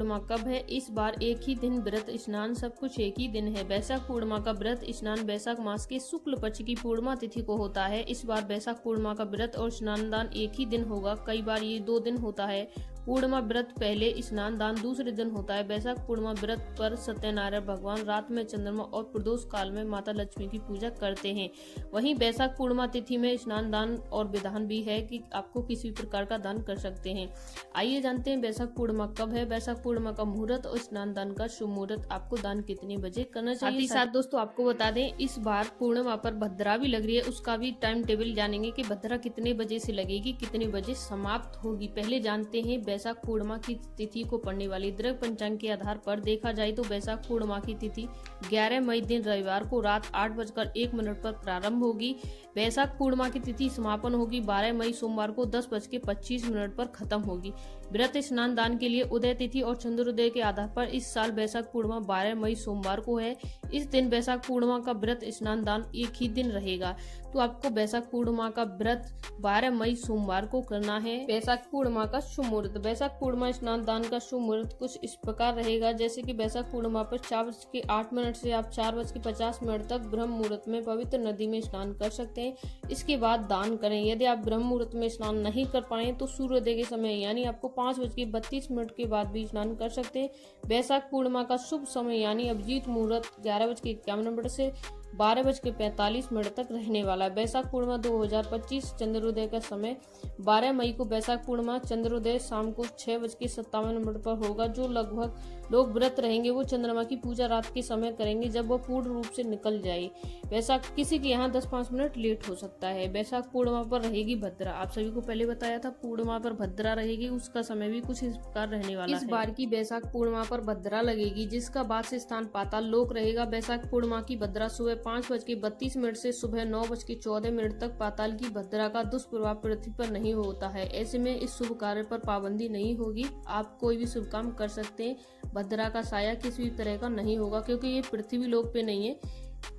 पूर्णिमा कब है? इस बार एक ही दिन व्रत स्नान सब कुछ एक ही दिन है। वैशाख पूर्णिमा का व्रत स्नान वैशाख मास के शुक्ल पक्ष की पूर्णिमा तिथि को होता है। इस बार वैशाख पूर्णिमा का व्रत और स्नान दान एक ही दिन होगा। कई बार ये 2 दिन होता है। पूर्णिमा व्रत पहले, स्नान दान दूसरे दिन होता है। वैशाख पूर्णिमा व्रत पर सत्यनारायण भगवान रात में चंद्रमा और प्रदोष काल में माता लक्ष्मी की पूजा करते हैं। वहीं वैशाख पूर्णिमा तिथि में स्नान दान और विधान भी है कि आपको किसी प्रकार का दान कर सकते हैं। आइए जानते हैं वैशाख पूर्णिमा कब है। वैशाख पूर्णिमा का मुहूर्त और स्नान दान का शुभ मुहूर्त आपको दान कितने बजे करना चाहिए। साथ दोस्तों आपको बता दें, इस बार पूर्णिमा पर भद्रा भी लग रही है, उसका भी टाइम टेबल जानेंगे कि भद्रा कितने बजे से लगेगी, कितने बजे समाप्त होगी। पहले जानते हैं वैशाख पूर्णिमा की तिथि को पड़ने वाली द्रव्य पंचांग के आधार पर देखा जाए तो वैशाख पूर्णिमा की तिथि 11 मई दिन रविवार को रात 8:01 पर प्रारंभ होगी। वैशाख पूर्णिमा की तिथि समापन होगी 12 मई सोमवार को 10:25 पर खत्म होगी। व्रत स्नान दान के लिए उदय तिथि और चंद्रोदय के आधार पर इस साल वैशाख पूर्णिमा 12 मई सोमवार को है। इस दिन वैशाख पूर्णिमा का व्रत स्नान दान एक ही दिन रहेगा। तो आपको वैशाख पूर्णिमा का व्रत 12 मई सोमवार को करना है। वैशाख पूर्णिमा का शुभ मुहूर्त। वैशाख पूर्णिमा स्नान दान का शुभ मुहूर्त कुछ इस प्रकार रहेगा, जैसे कि वैशाख पूर्णिमा पर 4:08 से आप 4:50 तक ब्रह्म मुहूर्त में पवित्र नदी में स्नान कर सकते हैं। इसके बाद दान करें। यदि आप ब्रह्म मुहूर्त में स्नान नहीं कर पाए तो सूर्योदय के समय यानी आपको 5:32 के बाद भी स्नान कर सकते हैं। वैशाख पूर्णिमा का शुभ समय यानी अभिजीत मुहूर्त 11:51 से 12:45 तक रहने वाला है। वैशाख पूर्णिमा 2025 चंद्रोदय का समय 12 मई को वैशाख पूर्णिमा चंद्रोदय शाम को 6:57 पर होगा। जो लगभग लोग व्रत रहेंगे वो चंद्रमा की पूजा रात के समय करेंगे जब वह पूर्ण रूप से निकल जाए। वैशाख किसी के यहाँ 10-5 मिनट लेट हो सकता है। वैशाख पूर्णिमा पर रहेगी भद्रा। आप सभी को पहले बताया था पूर्णिमा पर भद्रा रहेगी, उसका समय भी कुछ इस प्रकार रहने वाला है। इस बार की वैशाख पूर्णिमा पर भद्रा लगेगी, जिसका वास्य स्थान पाताल लोक रहेगा। वैशाख पूर्णिमा की भद्रा सुबह 5:32 से सुबह 9:14 तक पाताल की भद्रा का दुष्प्रभाव पृथ्वी पर नहीं होता है। ऐसे में इस शुभ कार्य पर पाबंदी नहीं होगी। आप कोई भी शुभ काम कर सकते हैं। भद्रा का साया किसी भी तरह का नहीं होगा, क्योंकि ये पृथ्वी लोक पे नहीं है,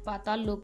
पाताल लोक